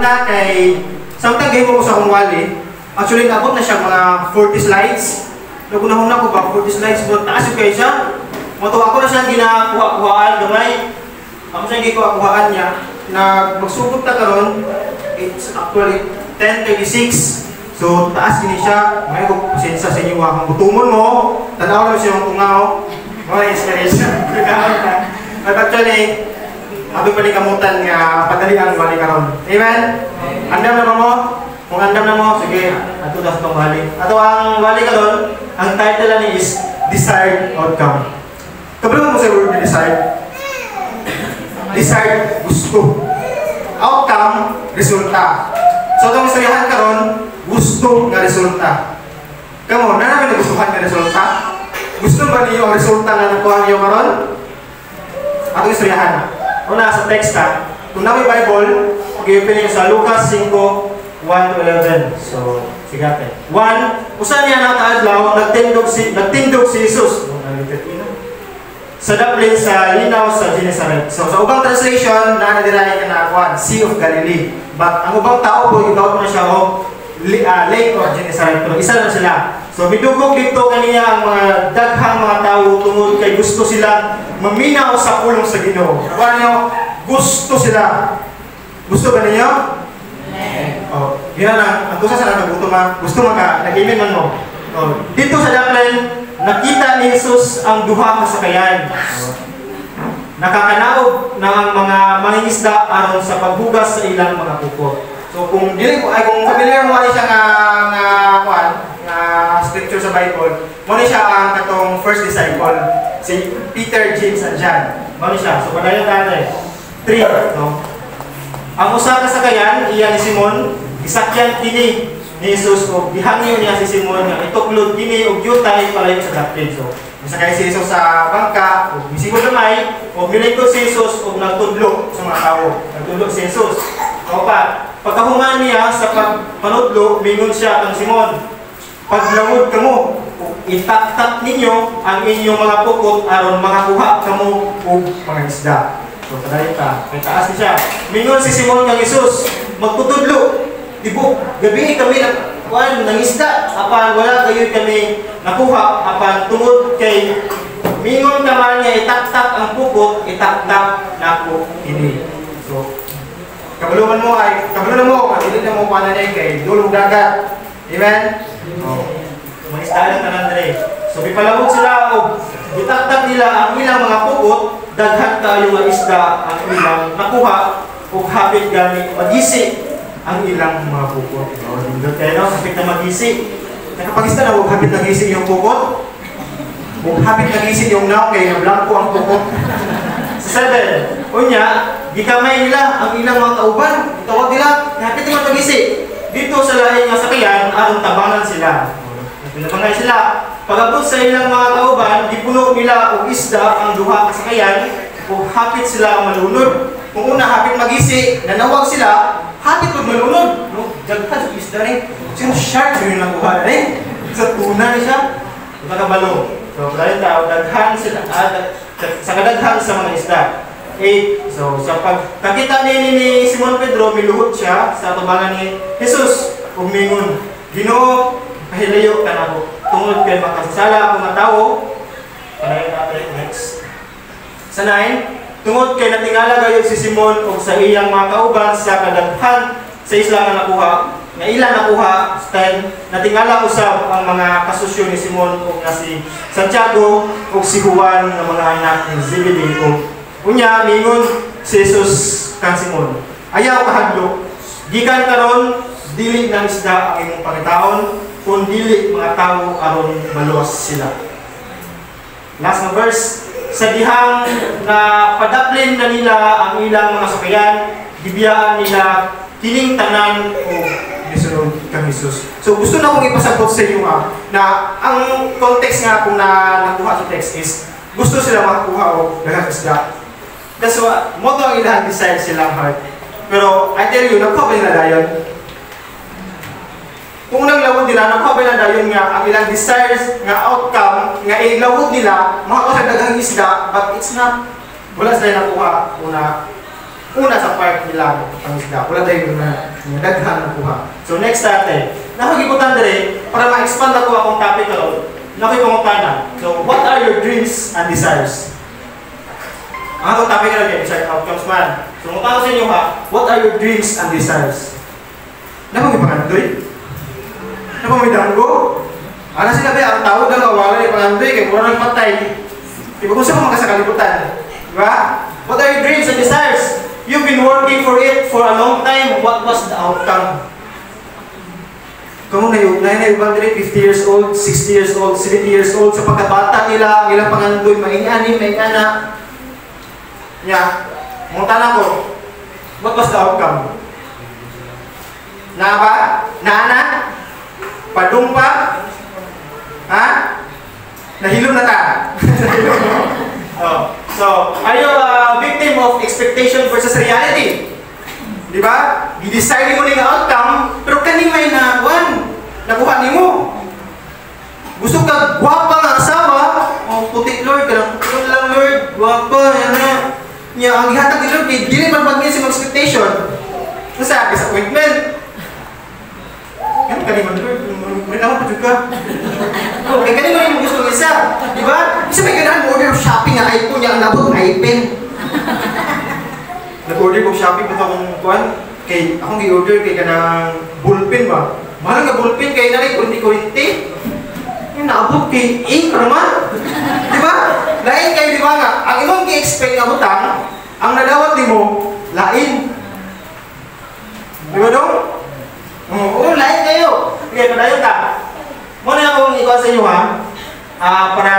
na kay samtang game ko sa akong wali. Actually, naabot na siya mga 40 slides. Nagunahon ko ba 40 slides, but taas yung kayo siya. Matuwa ko na siya ginakuha-kuhaan gamay. Ako siya ginakuha-kuhaan niya. Magsugod na karon. It's actually 10:36. So, taas gini siya. Ngayon ko pasensya sa inyo kung butumon mo. Tanaw na siya yung tungaw. Mga inspiration. But actually, ato palikamutan nga padali ang wali karon. Amen? Andam na mo? Kung andam na mo, sige, ato das tong wali. Ato ang wali karon, ang title ni is Desired Outcome. Kabalo mo sa word na desired? Desired, gusto. Outcome, resulta. So itong istoryahan karon, gusto nga resulta. Kamo, na namin nagustuhan nga resulta? Gusto ba niyo ang resulta na nakuha niyo karon? Atong istoryahan na. Una sa text ha, kung na may Bible, mag-i-open niyo sa Lucas 5:1-11. So, sige natin. 1, usan niya nakaadlaw, nagtindog si Jesus. Sa daplin sa linaw sa Genesaret. So, sa ubang translation, nakadirahin ka na kuhan, Sea of Galilee. But ang ubang tao po, itaw na siya o Lake of Genesaret. Pero isa na sila. So, midugog dito kaniya ang mga daghang mga tao tungod kay gusto sila maminaw sa pulong sa Ginoo. Kuha niyo, gusto sila. Gusto ba ninyo? Oh, yun na, ang tusa sa nagutom ha. Gusto maka, nag-imin man mo. Oh, dito sa daplin, nakita ni Jesus ang duha kasakayan. Nakakanaog ng mga mangingisda aron sa paghugas sa ilang mga kuko. So kung familiar mo siya nga scripture sa Bible, mo ni siya ang katong first disciple, si Peter, James, and John. Mo ni siya. So padayon natin. 3, no. Ang usa kasakayan iya ni Simon, gisakyan kini ni Jesus o gihangyo niya si Simon nga ituklod kini og yutay palayo sa daplin. So misakay si Jesus sa bangka o misimon gamay o milingkod si Jesus o nagtudlo sa mga tao. Nagtudlo si Jesus. O pa, pagkahuman niya sa panudlo, mingon siya kang Simon, paglawod kamo, itak-tak ninyo ang inyong mga pukot aron makakuha kamo og mga isda. So padayon ka, kay taas ni siya. Mingon si Simon kang Jesus, magtutudlo. Dibo, gabi kami nangisda, apan wala kayo kami nakuha, apan tungod kay mingon naman niya itak-tak ang pukot, itak-tak nako ini. So, kabuluhan mo, hindi na mo pananay kay dulong dagat. Amen? Oh, mangisda lang tanan dere. So, ipalawod sila o itak-tak nila ang ilang mga pukot, daghan kayo nga isda ang ilang nakuha, o hapit gani magisi ang ilang mga pukot. O, lindot kayo, no? Hapit na magisi. Nakapag-ista na, huwag hapit na gisi yung pukot. Huwag hapit na gisi yung naw, kaya na blanco ang pukot. Sa 7, unya, gikamay nila ang ilang mga kauban. Tawag nila, hapit na magisi. Dito sa lahi nga sakayan, aron tabangan sila. Pinabangay sila. Pag-abot sa ilang mga kauban, dipuno nila o isda ang duha kasakayan, o hapit sila malunod. Kung una, hapit magisi, nanawag sila, hapit pag malunod. No? Daghan sa isda rin. Sino shark yung nakuha na rin? Sa tuna rin siya. Nakabalo. So, dahil tao, daghan sila, sa kadaghan sa mga isda. 8. So, sa pagkakita ni Simon Pedro, miluhod siya sa tubangan ni Jesus. Umingon, Ginoo, pahilayo ka na ako. Tungod kay makasasala ako nga tao. Panayin natin, next. Sa 9, tungod kay natingala gayud si Simon o sa iyang mga kauban sa kadaghan sa isla nga nakuha, nga ilang nakuha, 10, natingala usab ang mga kasusyo ni Simon o nga si Santiago o si Juan nga mga anak ni Zebedee o unya mingon si Jesus kang Simon, ayaw kahadlok, gikan karon dili nang isda ang imong pangitaon, kun dili mga tawo aron maluwas sila. Last na verse, sa dihang na padaplin na nila ang ilang mga sakayan, gibiyaan nila kining tanan o gisunod kang Jesus. So gusto na kong ipasabot sa inyo na ang context nga kung nakuha sa text is gusto sila makakuha o daghang isda. That's what, mo to ang ilang desire silang heart. Pero I tell you, nagkuha ba nila dayon? Kung naglawod nila, nakuha ba nila dayon nga ang ilang desires, nga outcome, nga ilawod nila, makakuha sa daghang isda, but it's not, wala sila nakuha. Una, Una sa park nila ang isda. Wala tayo na daghan ng kuha. So next natin. Nakikibutan dire para ma-expand ako akong topic karon. Nakikipangutana. So what are your dreams and desires? Ang atong topic karon kay desired outcomes man. So mutano sa inyo ha, what are your dreams and desires? Nakikipangandoy? Napamidanggo? Ano sila ba? Ang tawag ng awalay pangandoy kay mura ng patay. Diba kung saan mo makasakalibutan? Diba? What are your dreams and desires? You've been working for it for a long time. What was the outcome? Kung na-ibang 50 years old, 60 years old, 70 years old, sa pagkabata nila, ilang pangandoy, maingani, maingana. Mungtana ko, what was the outcome? Na ba? Naana? Padumpa? Ha? Nahilom na ta? Oh. So, are you a victim of expectation versus reality? Di ba? I-decide mo ng outcome, pero kaning may nakuha ni mo. Gusto ka gwapa nga asawa, puti Lord, kalang lang Lord, gwapa, ang ihatag ni Lord, dili man mag-miss yung expectation. Sa disappointment. Yan, kaniman Lord, may naman pa juga. Okay, kaniman yung gusto ng isa. Di ba? Isa may ganahan mo order of shopping na iPhone niya, ang nabot, iPen. Nag-order ko shopping po akong kuhan. Akong i-order kay kanang bullpen ba? Mahal nga bullpen kay nanay, kurinti-kurinti. Yung naabot kay ink naman. Di ba? Lain kayo, di ba nga? Ang imong i-expect na butang, ang nadawat ni mo, lain. Di ba dong? Oo, lain kayo. Okay, padayon ta. Muna akong ikaw sa inyo ha. Para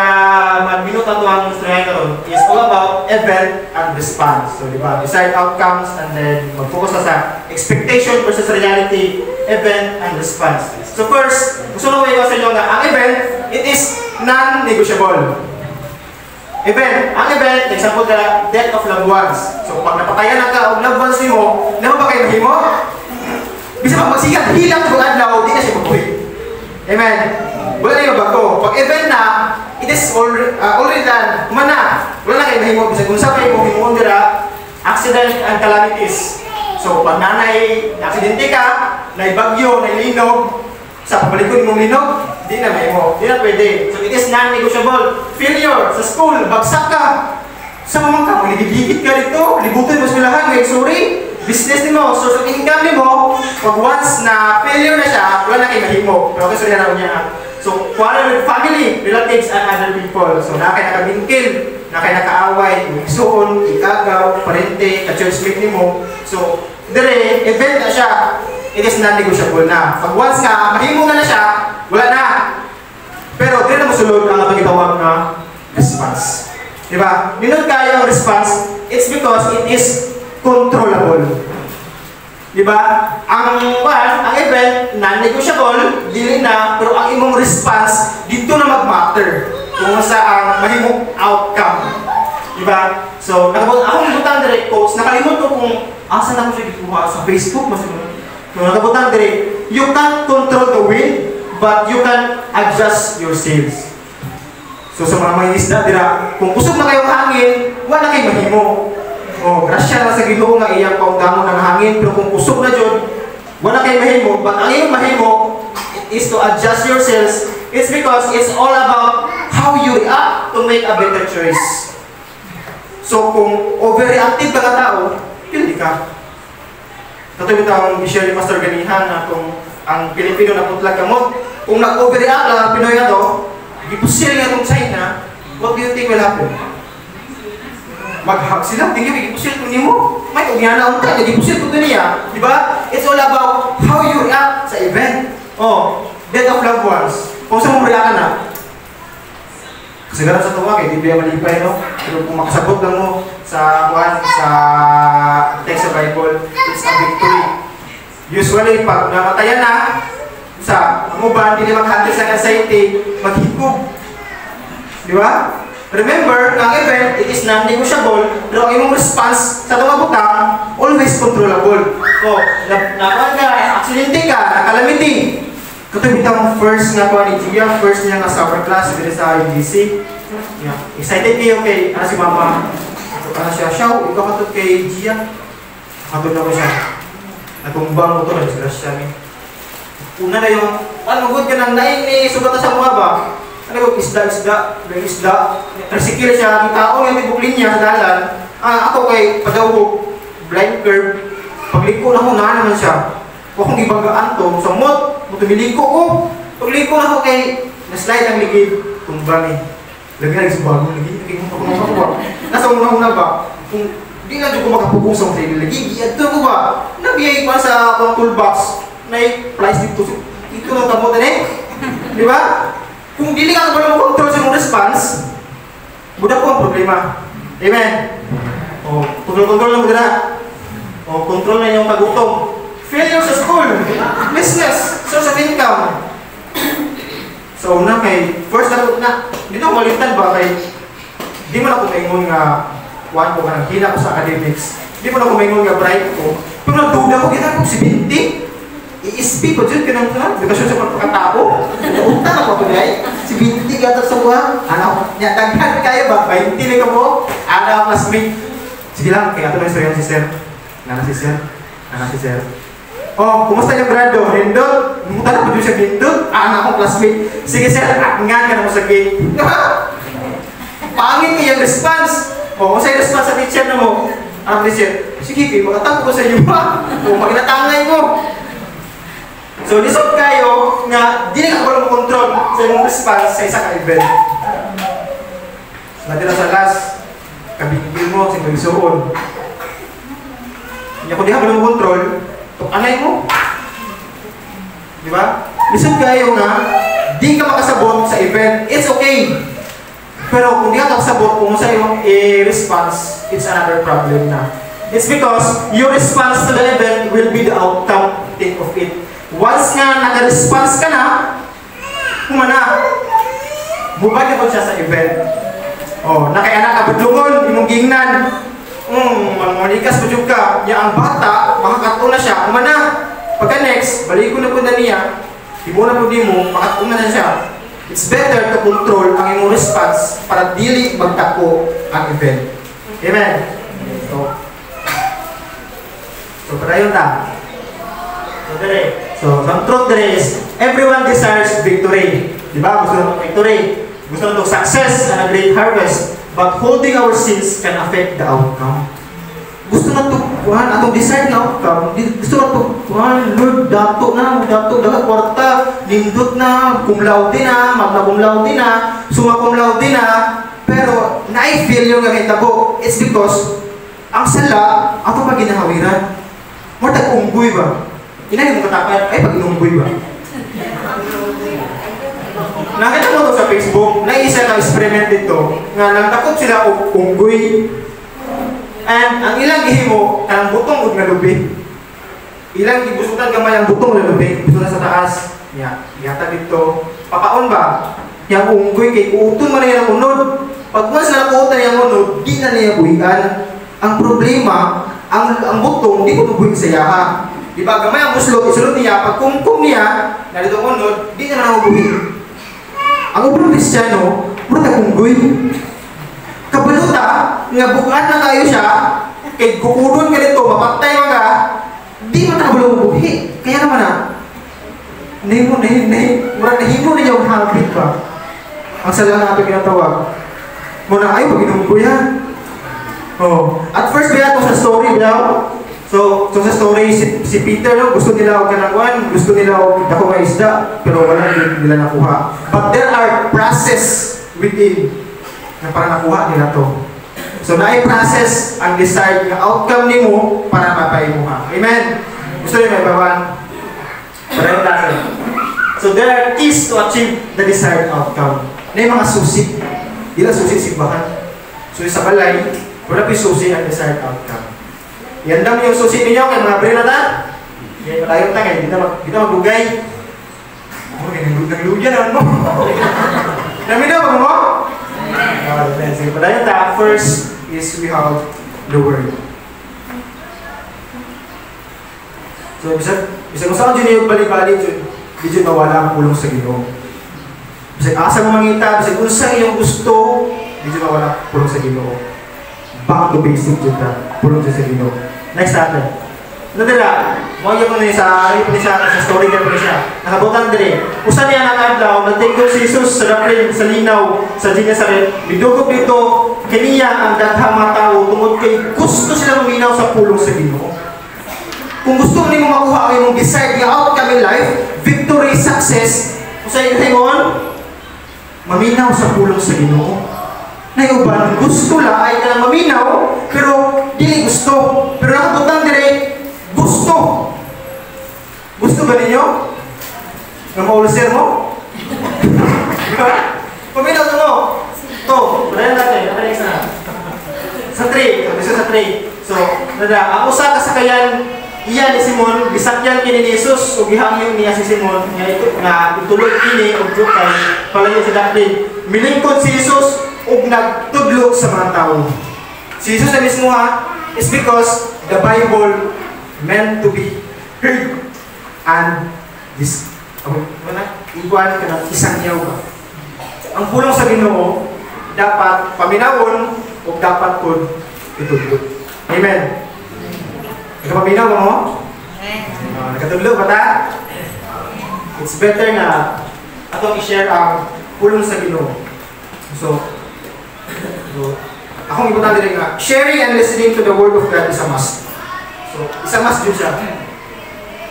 mag-minute na ito ang gusto karon is all about event and response. So, di ba? Decide outcomes and then mag-focus na sa expectation versus reality, event and response. So first, gusto na ko ikaw sa inyo nga, ang event, it is non-negotiable. Ang event, example ka, death of loved ones. So pag napatayan na ka o loved ones mo, naman ba kayo mahimo? Bisa pa magsigat, hilang kung adlaw, di na siya mabuhay. Amen. Wala na yung bago. Pag event na, it is already done. Mana, wala na kayo mahimo. Bisa kung saan kayo mahimo dira, accident and calamities. So pag nanay, aksidente ka, naibagyo, nailinog, sa pabalikod mong linog, di na mahimo. Di na pwede. So it is non-negotiable. Failure sa school, bagsak ka. Sa mamang ka, maligigit ka dito, libutin mo sa pilahan, may sorry. Business ni mo, source of income ni mo, pag once na failure na siya, wala na kayo mahimo. Pero kasi sorry na niya. So, quarrel with family, relatives, and other people. So, na kayo nakabingkil, na kayo nakaaway, suon, ikagaw, parente, ka-churchmate ni mo. So, dire, event na siya, it is non-negotiable na. Pag once nga, mahimo na siya, wala na. Pero, dire na masulod ang napagitawag na response. Diba? Minun kayo ang response, it's because it is controllable. Diba? Ang event, non-negotiable, dili na, pero ang imong response, dito na mag-matter kung sa ang mahimong outcome. Diba? So, akong butang direct coach, nakalimot ko kung asan ako siya gituha sa Facebook, kung nakabutang direct, you can't control the wind, but you can adjust your sails. So, sa mga isda, dira, kung kusog na kayong hangin, wala kayo mahimo. Grasya na sa Ginoo nga iyang paungdangon ng hangin, pero kung kusog na dyan, wala kayo mahimo. But ang iyong mahimo is to adjust your sails. It's because it's all about how you react to make a better choice. So kung overreactive ka na tao, hindi ka. Katulad ang i-share ni Pastor Ganihan na kung ang Pilipino na putlag kamot, kung nag-overreact lang ang Pinoy na to, gipusil nga itong China, what do you think will happen? Mag-hug sila, tingin, ipusil ko nimo. May ugyana unta, ipusil ko niya. Diba? It's all about how you react sa event. Death of loved ones. Kung saan mo react na? Kasi gano'n sa tuwa, di ba malipay, no? Pero kung makasabot lang mo sa text sa Bible, it's a victory. Usually, pag namatayan na, sa uban, hindi mag-handle sa anxiety, maghigog. Diba? Remember, ang event, it is non-negotiable, pero ang imong response sa mga butang, always controllable. Nakuha ka, aksidente ka, nakalamity. Katulad ang first nga po ni Gia, first niya nga summer class dito sa UGC. Excited kayo kay, si Mama. Siya, ikaw katulad kay Gia. Hatod na ko siya. Natumbang ko ito, nag-disgrasya ni. Una na yung, good ka nang nain ni sugata sa mga ba? Isda. Tricycle siya, ang tao yung may buklin niya sa dalan. Ako kay padawog, blind curve. Pagliko na ko na naman siya. Huwag kong ibagaan to. Samot, tumiliko ko. Pagliko na ko kay, na-slide ang ligid. Tumbang eh. Lagi na nagsubago, lagi. Nasa una ba? Kung di na ko makapugusang sa lagi, ito ko ba? Nabiyay pa sa toolbox. Na i-price dito. Ito na tamutan eh. Di ba? Kung dili ka ba control sa mong response, budak ko ang problema. Amen? O, control lang mo na. O, control na yung kagutom. Failure sa school. Business. Source of income. So, una kay, first na, dito ko malitan ba kay, di mo na kumaingon nga, one ko ka nang hina ko sa academics. Di mo na kumaingon nga bright ko. Kung nagduda ko, ginagawa ko si Binti. I-SP ko dyan, kanang na, bukasyon sa pagkakatao. Unta na ko kaya, si Binti gata sa buha. Ano, daghan kayo ba? 20 na ka mo? Ano, classmate. Sige lang, kaya ito na istorya si Sir. Nana si Sir. Oh, kumusta yung grado? Nindot? Munta na po dyan siya Nindot? Akong classmate. Sige Sir, nga ka na mo sa gate. Pangit niya yung response. O, kung sa'yo response sa teacher na mo, teacher, sige, magatapo ko sa iyo ba? O, maginatangay mo. So, lisod kayo nga di na ka control sa imong response sa isa ka event. Natira sa last, kabigil mo sa pagsuon. Kung di ka control, anay mo. Di ba? Lisod kayo nga, di ka makasabot sa event, it's okay. Pero kung di ka makasabot kung sa iyong response, it's another problem na. It's because your response to the event will be the outcome of it. Once nga naka-response ka na, kumana, mubag na po siya sa event. O, nakaianak ka badlungon, imong gingnan. Manikas po dyan ka. Ang bata, makakato na siya. Kumana, pagka next, balik ko na po na niya, di mo na po di mo, makakato na siya. It's better to control ang imong response para dili magtako ang event. Amen? So para yun ta. So, ang truth there is, everyone desires victory. Diba? Gusto natin victory. Gusto natin success and a great harvest. But holding our sins can affect the outcome. Gusto natin, atong desired na outcome. Gusto natin, Lord, dato na, dagat kwarta, nindot na, cum laude na, magna cum laude na, summa cum laude na. Pero, na-feel yung gagawin it's because, ang sala, ato pa ginahawiran. Martag unggoy ba? Inay mo katapat, ay pag-inunggoy ba? Nakita mo ito sa Facebook, naisa na experiment dito, nga nagtakot sila o unggoy. And ang ilang gihimo, ang butong ug nalubi. Ilang gibusutan gamay ang butong nalubi, busutan sa taas. Yata dito. Papaon ba? Yang unggoy kay uton man niya ng unod. Pag once na nakuutan niya ng unod, di na niya buhian. Ang problema, ang butong di ko nubuhin sa yaha. Di ba, gamay ang muslot, isulot niya, pag kumkum niya, narito unod, di naman ang ubuhin. Ang ubrong Kristiyano, mura tagunggoy. Kabaluta, nga bukat na kayo siya, kay kukudon ka nito, mapatay mga, di mo nakabulong ubuhi. Kaya naman na, mura nahimo na yung habit ba? Ang salang natin kinatawag. Muna, ay, pag-inunggoy ha. Oh. At first, kaya ito sa story daw, So sa story, si Peter, no, gusto nila huwag kanangwan, gusto nila huwag ako nga isda, pero wala nila nakuha. But there are process within na para nakuha nila to. So na-process ang desired na outcome ni mo para mapay mo ha. Amen? Gusto nyo may bawan? Para yung natin. So there are keys to achieve the desired outcome. Na yung mga susi. Di lang susi simbahan. So sa balay, wala pa susi ang desired outcome. Yan lang yung susi ninyo kay mga brina na. Yan malayo ta kay kita magdugay. Oh, nagluyan mo. Dami na ba mo? Sige, padayon ta. First is we have the word. So, bisa kung saan dyan yung balik-balik, di dyan mawala ang pulong sa Ginoo. Bisa asa mo mangita, bisa kung saan yung gusto, di dyan mawala ang pulong sa Ginoo. Back to basic dyan ta, pulong sa Ginoo. Next natin. Nadira, mo gyud ni sa story ka pa siya. Nakabutan diri. Usa niya nakadlaw nagtingkod si Jesus sa dapit sa linaw sa Genesaret. Bidugog dito kaniya ang daghang mga tawo tungod kay gusto sila maminaw sa pulong sa Ginoo. Kung gusto nimo makuha ang imong desired nga outcome in life, victory, success, usay ingon maminaw sa pulong sa Ginoo. Nayuban gusto la ay na maminaw pero dili gusto. Pero nakabutan diri gusto. Gusto ba ninyo? Nga maulusir mo? Paminaw mo. Ito, pulayan natin. Ano yung isa? Sa 3. Isa sa 3. So, nada, ang usa kasakayan iya ni Simon, gisakyan kini ni Jesus ug gihangyo niya si Simon nga itulog kini og bukay palayo sa daplin. Milingkod si Jesus ug nagtudlo sa mga tawo. Si Jesus na mismo is because the Bible meant to be heard and this iguan ka ng isang yaw ka. Ang pulong sa Ginoo dapat paminawon o dapat po itudlo. Amen. Nakapaminaw ka mo? Nakatudlo ba ta? It's better na atong i-share ang pulong sa Ginoo. So akong ibutan din nga, sharing and listening to the Word of God is a must. So, isa must yun siya.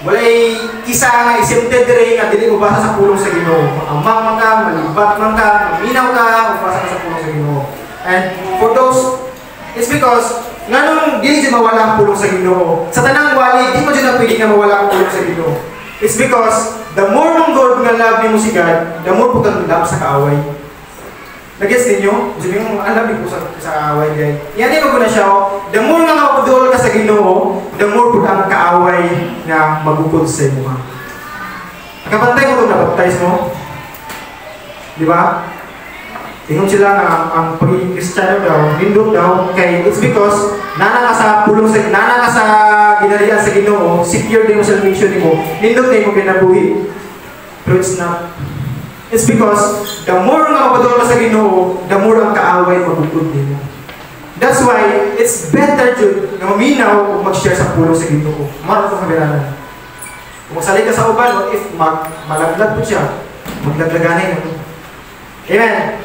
Walay kisa nga isimted dire nga dili mo basa sa pulong sa Ginoo. Amang man ka, malibat man ka, maminaw ka, basa ka sa pulong sa Ginoo. And for those, it's because nganong dili siya mawala ang pulong sa Ginoo. Sa tanang wali, di mo siya na pwede nga mawala ang pulong sa Ginoo. It's because the more mong God nga love mo si God, the more po kang love sa kaaway. Nag-gets ninyo? Sabi mo, alabig po sa away guys. Yan din na siya, the more nga mapudol ka sa Ginoo, the more po ang kaaway na magukod sa imo. Nakapantay ko itong nabaptize mo. Di ba? Tingnan sila nga ang pagiging Kristiyano daw, nindot daw, kay it's because nana ka sa pulong sa, nana ka sa ginalian sa Ginoo, secure din mo sa mission mo, nindot din mo kinabuhi. Pero it's not. It's because the more nga mapudol ka sa Ginoo, the more ang kaaway magukod din mo. That's why it's better to na maminaw o mag-share sa pulong sa Ginoo. Maroon ko kabiranan. Kung magsali ka sa uban, what if malaglag po siya, maglaglaganay na. Amen?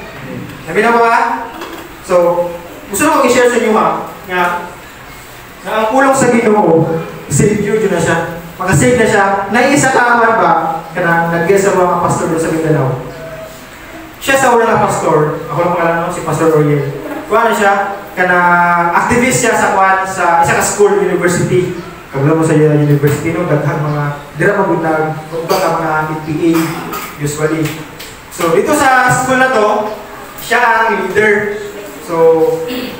Naminaw ba ba? So, gusto ko i-share sa inyo nga ang pulong sa Ginoo, save you na siya. Makasave na siya. Naisa kaamar ba? Kanang nag-guest sa mga pastor doon sa Mindanao. Siya sa unang pastor, ako lang pangalan si Pastor Royer. Kuha na siya, kanang activist siya sa isa ka school, university. Kabila mo sa university, no, daghang mga dira mabuntag, kung mga EPA, usually. So, dito sa school na to, siya ang leader. So,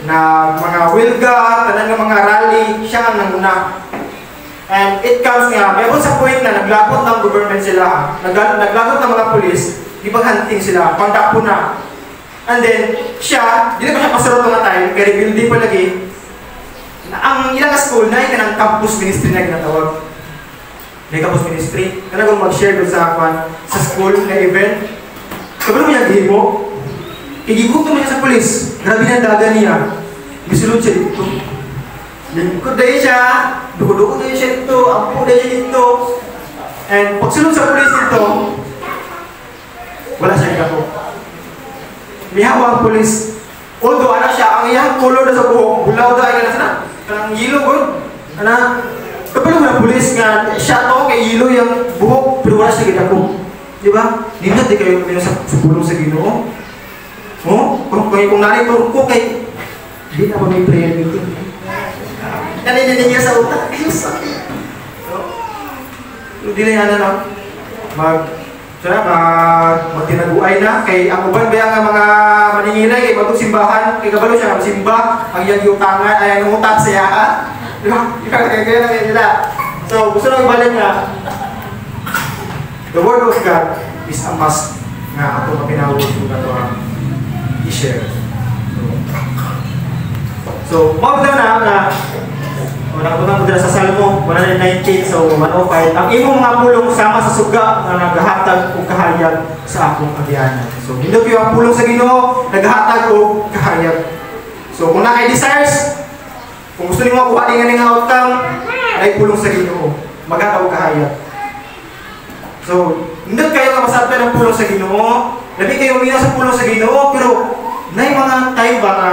na mga wilga, tanan ng mga rally, siya ang nanguna. And it comes nga, mayroon sa point na naglakot ng government sila, naglakot ng mga polis, ipag-hunting sila, pandapo na. And then, siya, di na ba siya pasarot mga time, kaya rebuilding pa lagi, ang ilang school na ng campus ministry na ginatawag. May campus ministry, na kung mag-share doon sa school na event. Kabalo mo yung gihimo, igigugto mo niya sa polis, grabe na daga niya, bisulod siya dito. Lingkod dahil siya, dugo-dugo dahil siya dito, ampo dahil siya dito. And pagsulong sa polis dito, wala siya gapo. May hawa ang polis. Although ano siya, ang iyang color na sa buhok, bulaw dahil ka na sana. Kanang yellow ko. Ano? Kapag mo ng polis nga, siya to, kay yellow yung buhok, pero wala siya gapo. Diba? Nindot di kayo sa pulong sa Ginoo. Kung narito ko kay, hindi na ba may prayer meeting? Kanina niya sa utak. Hindi na yan na magtinaguay na. Kay ang uban ba ang mga maningilay, kay bagong simbahan, kay kabalo siya simba, ang iyang yutangan, ay ang utang siya. Diba? Kaya na nila. So, gusto na ibalik na, the Word of God is a must nga ato mapinawag kung ito ang i-share. So, mabda na nakapunta mo dila sa Salmo 119, so 105. Ang imong mga pulong sama sa suga na naghahatag o kahayag sa akong agyanan. So, hindi ko ang pulong sa Ginoo, naghahatag o kahayag. So, kung na-desires, kung gusto niyo makuha din nga outcome, ay pulong sa Ginoo. Magataw kahayag. So, hindi kayo kapasabta ng pulong sa Ginoo. Labi kayo uminaw sa pulong sa Ginoo, pero na mga time ba nga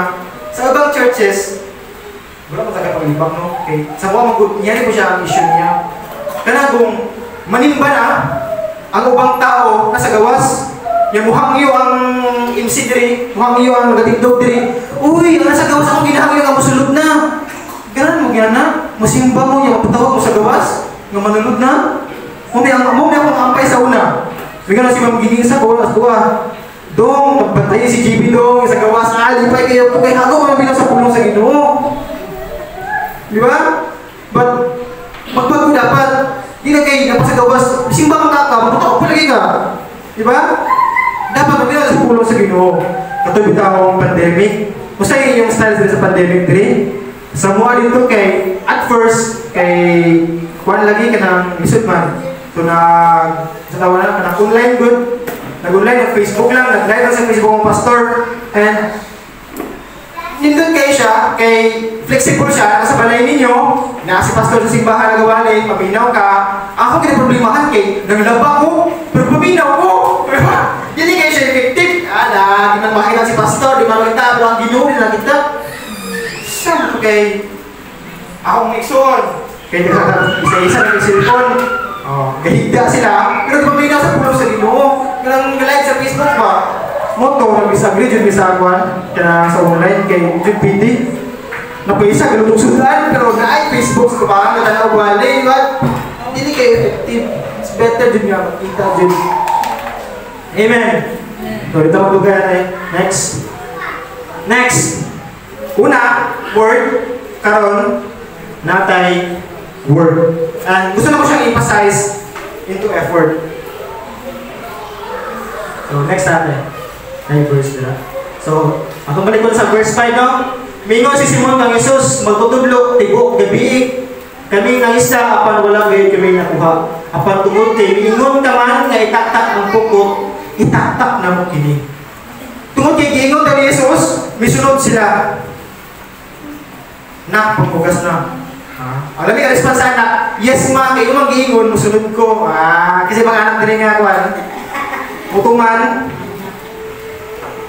sa ibang churches, wala pa taga pag-ibang, no? Okay. Sa mga nyari po siya ang issue niya. Kaya kung manimba na, ang ubang tao nasa gawas, yung muhangyo ang MC diri, muhangyo ang nagatindog diri, uy, ang nasa gawas akong ginahangyo nga musulod na. Ganun mo yan na, masimba mo, yung mapatawag mo sa gawas, nga manulod na. Mumi akong ampay sa una. Bigyan na si Ma'am Gining sa gawas, Dong, pagbantayin si JB Dong, sa gawas, alipay kayo po kay Hago, mga bilang sa pulong sa Ginoo. Di ba? But, magbago dapat. Di na kayo, dapat sa gawas, simba mo ka, mabutok pa lagi ka. Di ba? Dapat magbilang sa pulong sa Ginoo. Katulad akong pandemic. Musta yung style sa pandemic 3? Sa mga dito kay, at first, kay kuwan lagi ka ng lisod man. So, sa tawa na, online good. Nag-online ng Facebook lang, nag-live sa Facebook ng pastor, and nindun kayo siya, kay flexible siya, nasa balay ninyo, na si pastor sa simbahan nagawalin, mabinaw ka, ako kinaproblemahan kay, naglaba ko, pero mabinaw ko, hindi kayo siya effective, di man makita si pastor, di man makita, pero ang Ginoo din nakita, siya, kay, akong Nixon, kay isa-isa ng cellphone, kahigda sila, pero mabinaw sa pulong sa Ginoo. Kanang live sa Facebook ba? Moto, nag-disagree dyan sa akuan, kaya sa online, kay Jun PT. Napaisa, galutong sudan, pero na-ay Facebook sa kabahan, natanaw wali, but hindi kayo effective. It's better dyan nga, makita dyan. Amen. So, ito magdugayan ay, next. Next. Una, word, karon, natay, word. And gusto na ko siyang emphasize into effort. So, next natin. Ay, verse nila. So, atong balik ko sa verse 5, no? Mingon si Simon kang Jesus, magtutudlo, tibok, gabi. Kami ng isa, apan walang gayon kami nakuha. Apan tungod kay, mingon ka man, nga itaktak ang pukot, itaktak na mo kini. Tungod kay giingon ka ni Jesus, misunod sila. Nak, pagpugas na. Alam niyo, responsa na, yes ma, kayo mang giingon, musunod ko. Kasi mga anak din nga ako,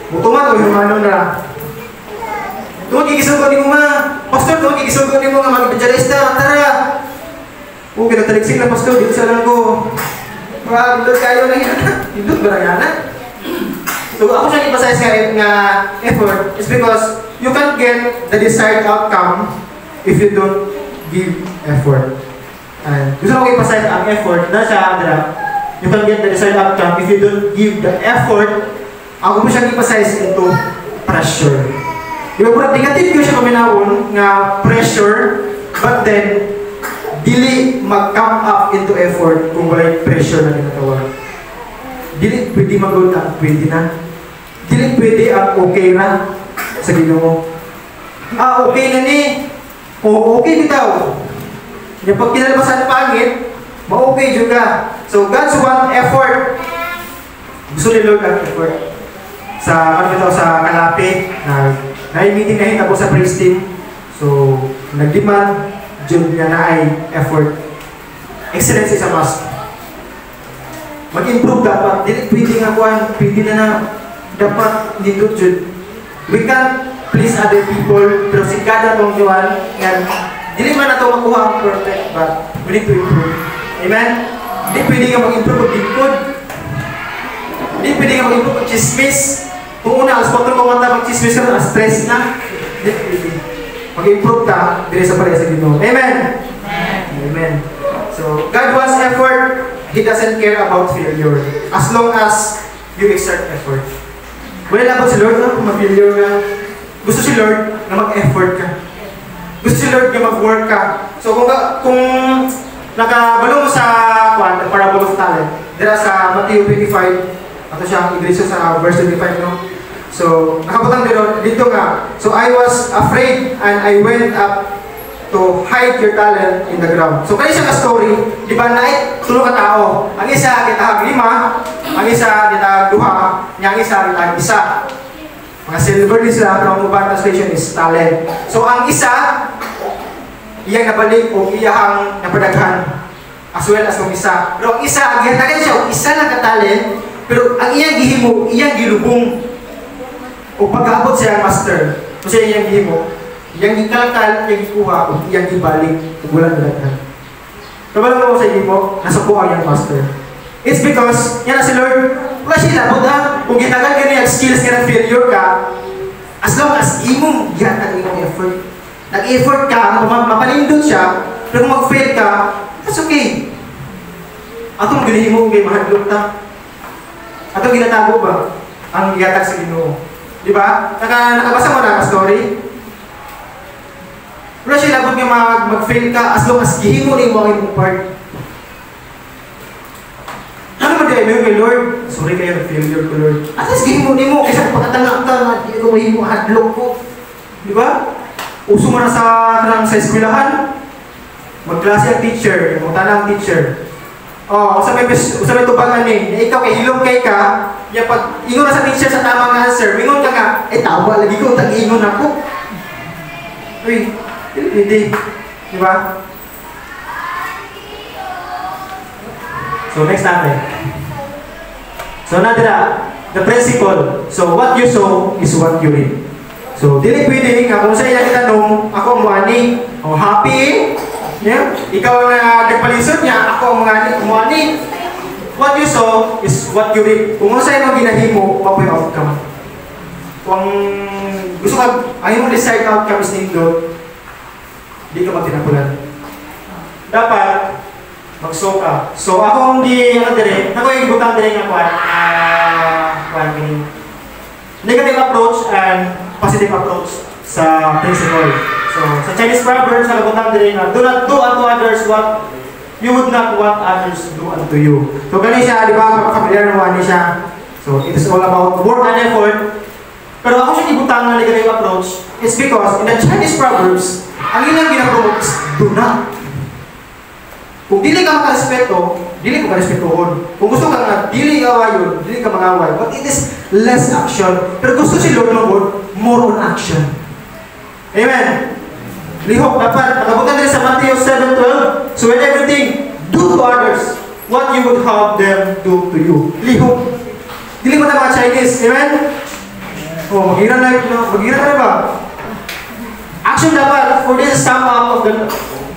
Butuman o yung ano na. Doon kikisugot ni mo ma. Pastor, doon kikisugot ni mo nga mag-evangelista. Tara! Kinataliksik na pastor, dito sa lang ko. Lord kayo na yan. Lord ba na yan? So ako siya ipasayas nga effort is because you can't get the desired outcome if you don't give effort. And gusto ko ipasayas ang effort na siya, you can get the desired outcome if you don't give the effort. Ako po siyang emphasize into pressure. Di ba po, negative ko siya paminawon nga pressure, but then, dili mag-come up into effort kung wala pressure na ginagawa. Dili pwede mag-good ang pwede na. Dili pwede ang okay na sa Ginoo. Okay na ni. Okay bitaw. Yung pag kinalabasan pangit, ma-okay juga. So, God's want effort. Gusto ni Lord ang effort. Sa Kalapi, na-meeting na hitabo sa praise team. So, nag-demand, dyan niya na ay effort. Excellence is a must. Mag-improve dapat. Dili pwede nga kuhan, pwede na dapat dito dyan. We can't please other people, pero si God na itong kuhan, dili man na ito makuha ang perfect, but we need to improve. Amen? Hindi pwede nga mag-improve ang bigkod. Hindi pwede nga mag-improve ang chismis. Kung una, alas 4 kumanta mag-chismis ka, stress na. Hindi pwede. Mag-improve ka, dili sa pareha sa Ginoo. Amen? Amen. So, God wants effort. He doesn't care about failure. As long as you exert effort. Wala labang si Lord, kung mag-failure ka. Gusto si Lord na mag-effort ka. Gusto si Lord na mag-work ka. So, kung nakabalo mo sa parable of talent, dira sa Matthew 25, ato siyang igreso sa verse 25, no? So, nakaputang dito nga. So, I was afraid and I went up to hide your talent in the ground. So, kaya siya ka story, di ba, tulong ka tao. Ang isa, kitahag 5, ang isa, kitahag 2, ang isa, kitahag 1. Mga silver din sila, pero ang ubang translation is talent. So, ang isa, iyang nabalik o iyang napadaghan. As well as kung isa. Pero ang isa, gihatagan siya, isa lang katalent, pero ang iyang gihimo, iyang gilubong. O pag-abot siya ang master. Kasi iyang gihimo, iyang gikalakal, iyang gikuha, o iyang gibalik, o bulan nalaghan. Kabalo mo sa gihimo, nasa po ang iyang master. It's because, yan na si Lord, wala siya labot ha. Kung gitagal ka niya, skills ka ng failure ka, as long as imong gihatag imong effort. Nag-effort ka, mapalindot siya, pero kung mag-fail ka, that's okay. Atong ginahimo kay mahadlok ta. Atong ginatago ba ang gihatag sa Ginoo? Di ba? Nakabasa mo na ang story? Wala siya labot nga mag-fail ka as long as gihimo ni mo ang imong part. Ano man din kay Lord? Sorry kayo ng failure ko, Lord. At least gihimo ni mo kaysa pagkatanga ka nga di ko mahimo hadlok ko. Di ba? Uso mo na sa eskwelahan. Magklase ang teacher, yung tanang teacher. Oh, usapay tubangan ni, ikaw kay hilong kay ka, ya pag ingon na sa teacher sa tamang answer, mingon ka nga, tawa lagi ko tag-ingon ako. Uy, hindi. Di ba? So next natin. So nadira, the principle. So what you sow is what you reap. So dili pwede nga kung sa iyang itanong, ako mo ani, happy. Yeah? Ikaw na nagpalisod niya, ako ang mga ni. What you saw is what you reap. Kung sa'yo mo ginahimo, what yung outcome. Kung gusto ka, ayaw mo decide outcome is nindot, hindi ka magtinapulan. Dapat, mag-sow ka. So ako hindi, ako yung butang dire nga negative approach and positive approach sa principle. So, sa Chinese proverbs, nakabutan din na, do not do unto others what you would not want others to do unto you. So, ganun siya, di ba? Familiar naman siya. So, it is all about work and effort. Pero ako siya ibutang na negative approach, it's because in the Chinese proverbs, ang ilang ginapromote is do not. Kung dili ka makarespeto, dili ka makarespetuhon. Kung gusto ka nga, dili ka awayon, dili ka mag-away. But it is less action. Pero gusto si Lord Lord, more on action. Amen. Lihok, dapat nakabutan din sa Matthew 7:12. So in everything, do to others what you would have them do to you. Lihok. Dili mo na mga Chinese. Amen? Oh, mag-iran na ba? Action dapat, for this is sum up of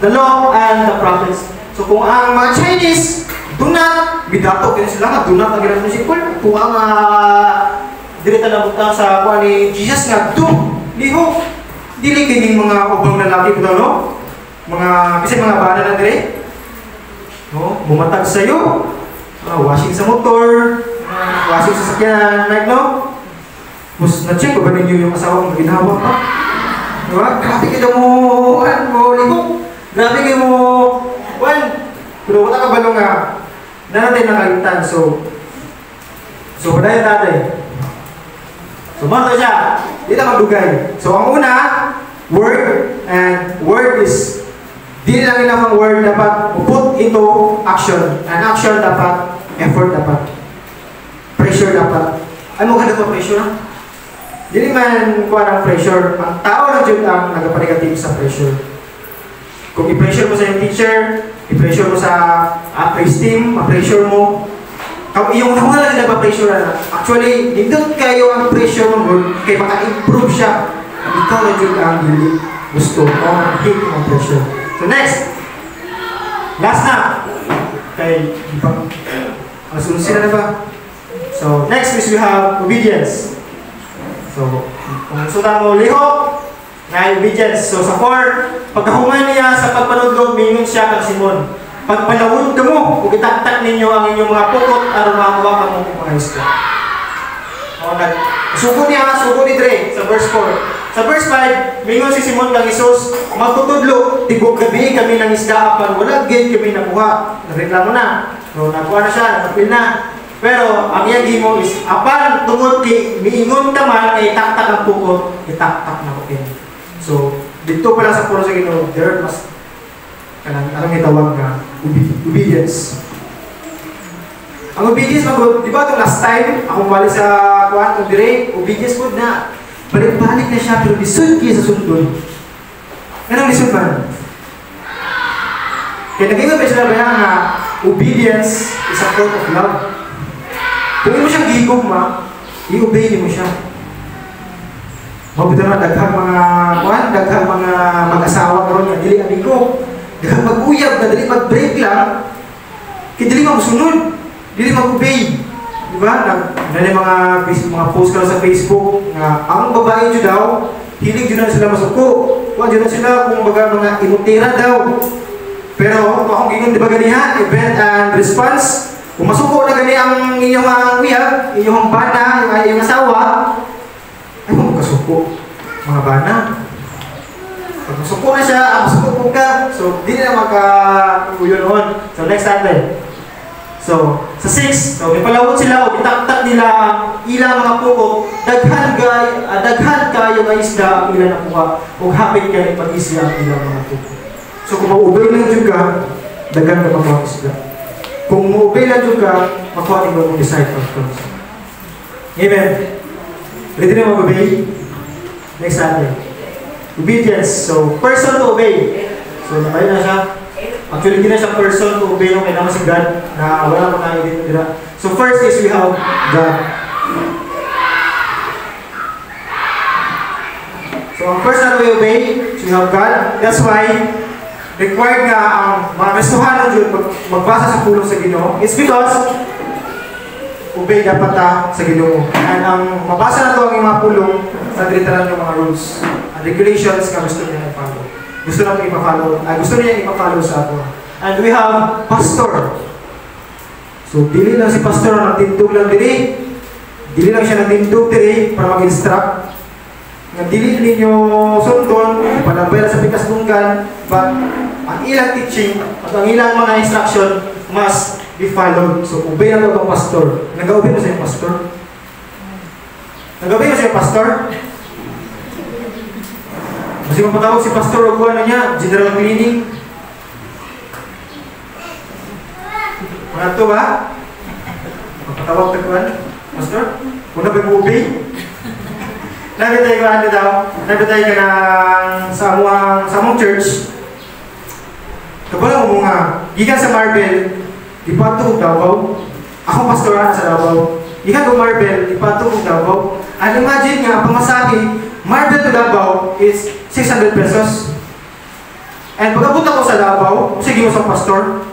the law and the prophets. So kung ang mga Chinese, do not, bidato, kaya sila nga, do not, ang ginagawa si Paul. Kung ang dirita na butang sa kuha ni Jesus nga, do, lihok. Dili kining mga ubang lalaki ko no? Kasi mga bana na dire. No, bumatag sa iyo. Washing sa motor, washing sa sakyan, like no. Mas na-check ko ba ninyo yung asawa mong ginawa pa? Diba? Grabe kayo mo, libog. Grabe kayo mo, pero wala ka ba nga, na natin nakalimutan. So padayon natin. So, mga siya, dito magdugay. So, ang una, word, and word is, di lang ilang ang word dapat put into action. And action dapat, effort dapat, pressure dapat. Ano ka dapat pressure? Di man kuha ng pressure. Ang tao lang dyan ang nagpanegative sa pressure. Kung i-pressure mo sa yung teacher, i-pressure mo sa self-esteem, ma-pressure mo, yung una lang nagpa-pressure na. Actually, nindot kayo ang pressure mo kaya maka-improve siya. Ikaw na dyan ang hindi gusto o hate ang pressure. So next, last na. Kay masunod sila na ba? So next is we have obedience. So kung suta mo lihok na obedience. So sa 4, pagkahuman niya sa pagpanudlog, mingon siya kang Simon. Pagpalawod ka mo, kung itaktak ninyo ang inyong mga pukot, aron makakuha ka mo kung mga isda. Sugo ni Dre, sa verse 4. Sa verse 5, mingon si Simon kang Isus, magtutudlo, tibok gabi kami ng isda, apan wala gate kami nakuha. Nagreklamo na. So, nakuha na siya, nakapil na. Pero, ang iyang gimo is, apan tungod ki, miingon ka man, ay itaktak ang pukot, itaktak na ko. So, dito pala sa puro sa Ginoo, there must anong itawag na obedience. Ang obedience, di ba itong last time, akong balik sa kuhan, kung dire, obedience po na, balik-balik na siya, pero lisod kaya sa sundon. Anong lisod man? Kaya nag-iwan pa sila ba nga, obedience is a form of love. Kung mo siyang gigugma, i-obey mo siya. Mabuti na daghang mga mag-asawa karon nga dili amigo. Daghang mag-uyab na dili mag-break lang. Kaya dili masunod, dili mag-obey. Diba? Nalay mga post ka sa Facebook nga ang babae nyo daw, hilig dyan na sila masuko. Huwag dyan na sila kung baga mga inutira daw. Pero kung akong gingon, di ba ganihan, event and response, kung masuko na gani ang inyong uyab, inyong bana, inyong asawa, ay kung magkasuko, mga bana. Pag masuko na siya, masuko po ka, so di na maka-uyo noon. So next time. So, sa 6, so may palawot sila o itaktak nila ang ilang mga puko, daghan kayo nga isda ang ilang nakuha o hapit kayo pag-isya ang ilang mga puko. So, kung ma-obey lang dyan ka, daghan ka makuha isda. Kung ma-obey lang dyan ka, makuha din mo disciple first. Amen. Ready na mag-obey? Next natin. Obedience. So, person to obey. So, nabayo na siya. Actually, hindi na siyang person to obey yung kailangan si God na wala mo tayo dito nila. So first is we have God. So ang first na we obey, so we have God. That's why required nga ang mga Kristohan ng Diyos magbasa sa pulong sa Ginoo. It's because obey dapat sa Ginoo. And ang mabasa na ito ang mga pulong sa literal ng mga rules and regulations na gusto niya i-follow. Gusto natin gusto niya ipa-follow sa ato. And we have pastor. So, dili lang si pastor ang nagtindog lang dili. Dili lang siya nagtindog dili para mag-instruct. Nga dili ninyo sundon, panabay sa pikas tunggan, but ang ilang teaching at ang ilang mga instruction must be followed. So, obey na ito ang pastor. Nag-obey mo sa yung pastor? Nag-obey mo sa yung pastor? Kasi mapatawag si pastor o ano niya, general cleaning. Mga ito ba? Mapatawag ka kuhan, pastor? Kung na pag-obey? Nabitay ka ano daw? Nabitay ka na sa among church. Kapag mo nga, gikan sa Marbel, ipatugog Davao. Ako pastoran sa Davao. Gikan ko Marbel, ipatugog Davao. And imagine nga, pamasahe, Marbel to Davao is 600 pesos. And pagkabot ako sa Davao, sige mo sa pastor,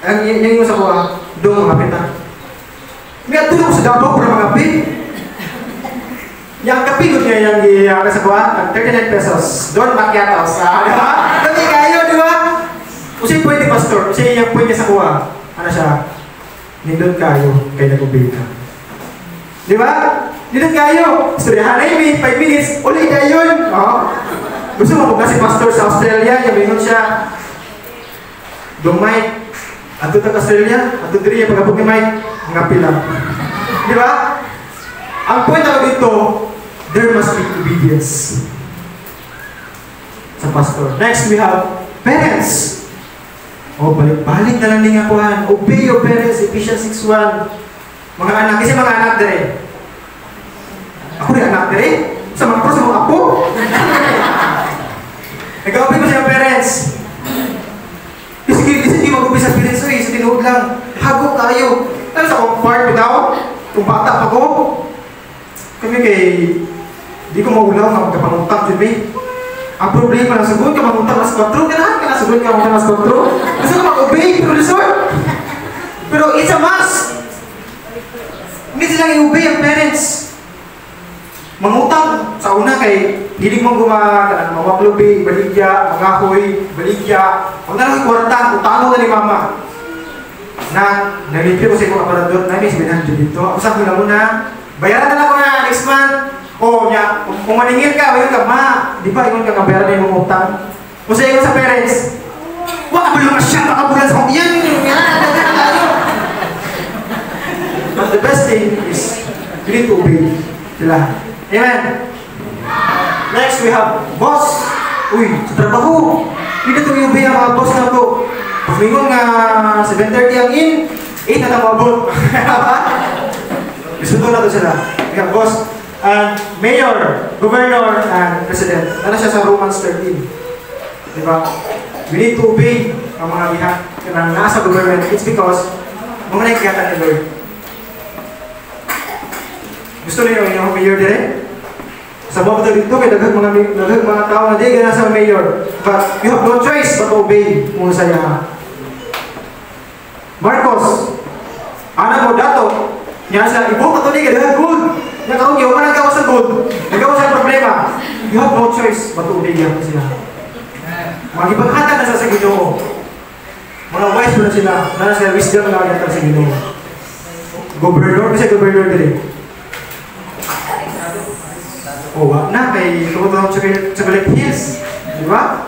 yung sa kuha, doon mga pita. May atulog sa Davao para mga pit. Yung kapigod niya yung sa kuha, 39 pesos. Doon makyatos. Dami kayo, di ba? Kasi pwede pastor, kasi yung pwede sa kuha, ano siya, nindot kayo, kaya nag-obey ka. Di ba? Nindot kayo, istoryahan na yun, 5 minutes, ulit kayo yun. Gusto mo kasi pastor sa Australia, yung mingon siya, Mike, ato sa Australia, ato diri yung pagkabog ni Mike, mga pila. Di ba? Ang point ako dito, there must be obedience sa pastor. Next, we have parents. Balik-balik na lang din nga kuhan. Obey your parents, Ephesians 6:1. Mga anak, kasi mga anak dire. Ako rin anak dire. Sa mga apo. Nag-obey ko sa parents. Kasi di mag-obey sa parents, sa tinuod lang. Hagok tayo. Ano sa akong part bitaw? Kung bata pa ko, kami di ko maulaw nga magkapangutang dyan eh. Ang problema na sagot ka mangutang nas 4, ganahan ka na sagot ka mangutang nas 4. Gusto ka mag-obey, professor? Pero it's a must. Hindi silang i-obey ang parents. Mangutang sa una kay hindi mo mawaklobi, baligya, mangahoy, baligya. Huwag na lang kwarta, utano na ni mama. Nag-review ko sa ikong aparador, na may 700 dito. Ako sabi na muna, bayaran na lang ko na next month. Kung maningil ka, bayan ka, ma, di ba, ingon ka kabayaran na yung utang. Kung sa ingon sa parents, huwag ka ba yung masyang makabulan sa kong yan, But the best thing is, you need to obey sila. Amen. Next, we have boss. Uy, sa trabaho. Hindi na ito i-obey ang mga boss na ito. Pagmingon nga 7:30 ang in, 8 na ito mabot. Gusto na ito sila. We have boss. Mayor, governor, and president. Ano siya sa Romans 13? Diba? We need to obey ang mga gihat kanang nasa government, it's because mga nagigatan ni Lord. Gusto niyo yung mayor dire? Sa mga dito kay daghang mga tao na di gana sa mayor. But you have no choice but to obey kung sa iya. Marcos, anak mo dato, niya sa ibo ka to ni gana good. Nya karon gyud man ka sa good. Ikaw sa problema. You have no choice but to obey niya sila. Magipaghatag na sa Ginoo. Mga wise na sila, na sa wisdom na yata sa Ginoo. Gobernador kasi gobernador dire. O wag na kay tungod sa Balik Hills, di ba?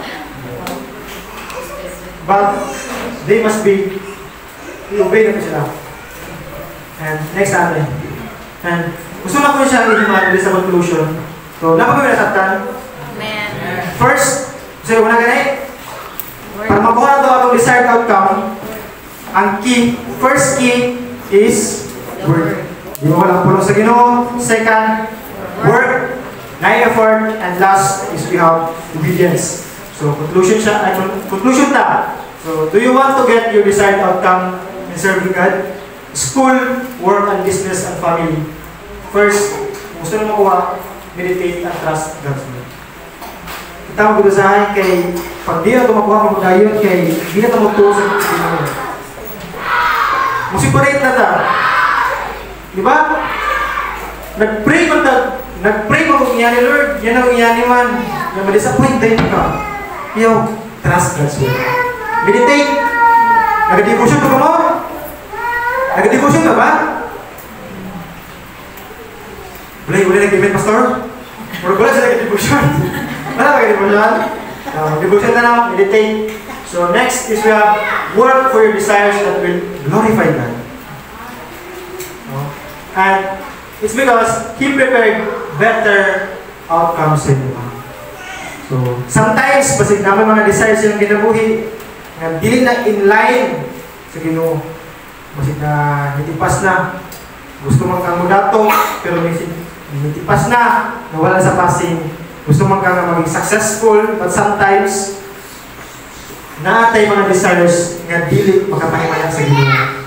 But they must be obey na sila. And next natin. And gusto na ko siya i-demand sa conclusion. So, napagawin na saktan? Amen. First, so una ganit, para makuha na ito atong desired outcome, ang key, first key is word. Di mo walang pulong sa Ginoo. Second, work, effort, and last is we have obedience. So, conclusion ta. So, do you want to get your desired outcome in serving God? School, work, and business, and family. First, gusto na makuha, meditate and trust God's word. Kita mo gudusahan kay pag di na ito makuha mo dayon kay di na ito magtuo sa Ginoo. Musiparate na ta. Di ba? Nag-pray mo kung iyan ni Lord, yan ang iyan ni man. Yung ma-disappoint din ka. Yo, trust God's word. Meditate. Nag-devotion ka ba mo? Nag-devotion ka ba? Wala nag-event, pastor? Wala sila nag-devotion. Wala ba nag-devotion? Devotion na lang, meditate. So next is we have work for your desires that will glorify God. And it's because He prepared better outcomes in you. So sometimes, basig naman mga desires yung ginabuhi, na dili na in line sa Ginoo. Basig na nitipas na. Gusto man kang mudato, pero nitipas na, nawala sa passing. Gusto man kang maging successful, but sometimes, naatay mga desires nga dili makapahimayan sa Ginoo.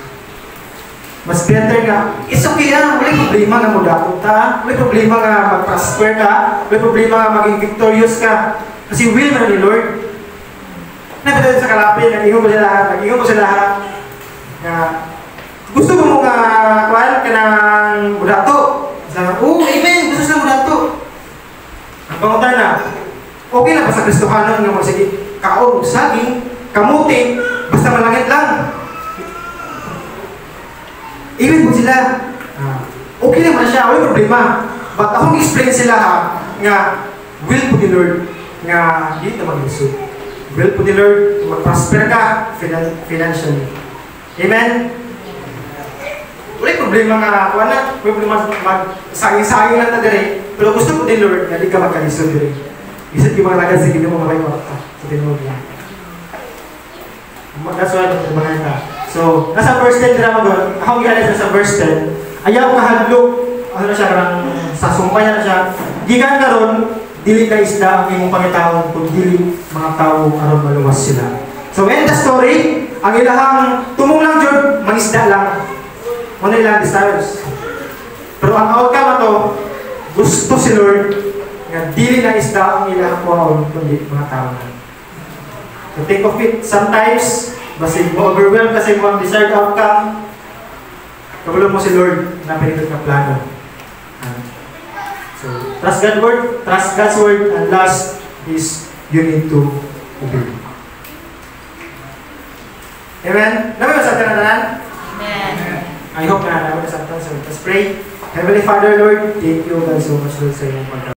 Mas better nga, it's okay na, wala problema nga mudato ta, wala problema nga mag-prosper ka, wala problema nga maging victorious ka. Kasi will na ni Lord. Napatay sa kalapin, nag-ingon ko sa lahat, nga, gusto mo nga kuhan ka ng mudato. Sabi, oh, amen, gusto sa mudato. Ang pangutan na, okay na ba sa Kristohanon nga magsige, kaon, saging, kamuti, basta malangit lang. Even po sila, okay naman siya, wala problema. But akong explain sila nga, will po ni Lord, nga hindi na mag-isip. Will po ni Lord, mag-prosper ka financially. Amen? Wala problema nga, wala problema mag-saging-saging lang na dire, pero gusto po ni Lord, nga di ka magkalisod dire. Isip yung mga lagad sa Ginoo mga kayo, sa Ginoo niya. That's why mga ka. So, nasa verse 10 drama doon, akong i-alis na sa verse 10, ayaw kahadlok, ano na siya, karang sa sumpay na siya, gikan ka ron, dili ka isda ang imong pangitawon, kung dili mga tao aron maluwas sila. So, in the story, ang ilahang tumong lang dyan, mangisda lang. Ano ilang desires. Pero ang outcome ito, gusto si Lord, nga dili na isda ang ilahang kuhaon, kundi mga tao na. So, think of it, sometimes, basig mo overwhelmed kasi mo ang desired outcome, kabulong mo si Lord na pinitod na plano. So, trust God's word, and last is you need to obey. Amen? Nabi ba sa atin na Amen. I hope na nabi sa atin. So, let's pray. Heavenly Father, Lord, thank you God so much Lord sa iyong pagkakas.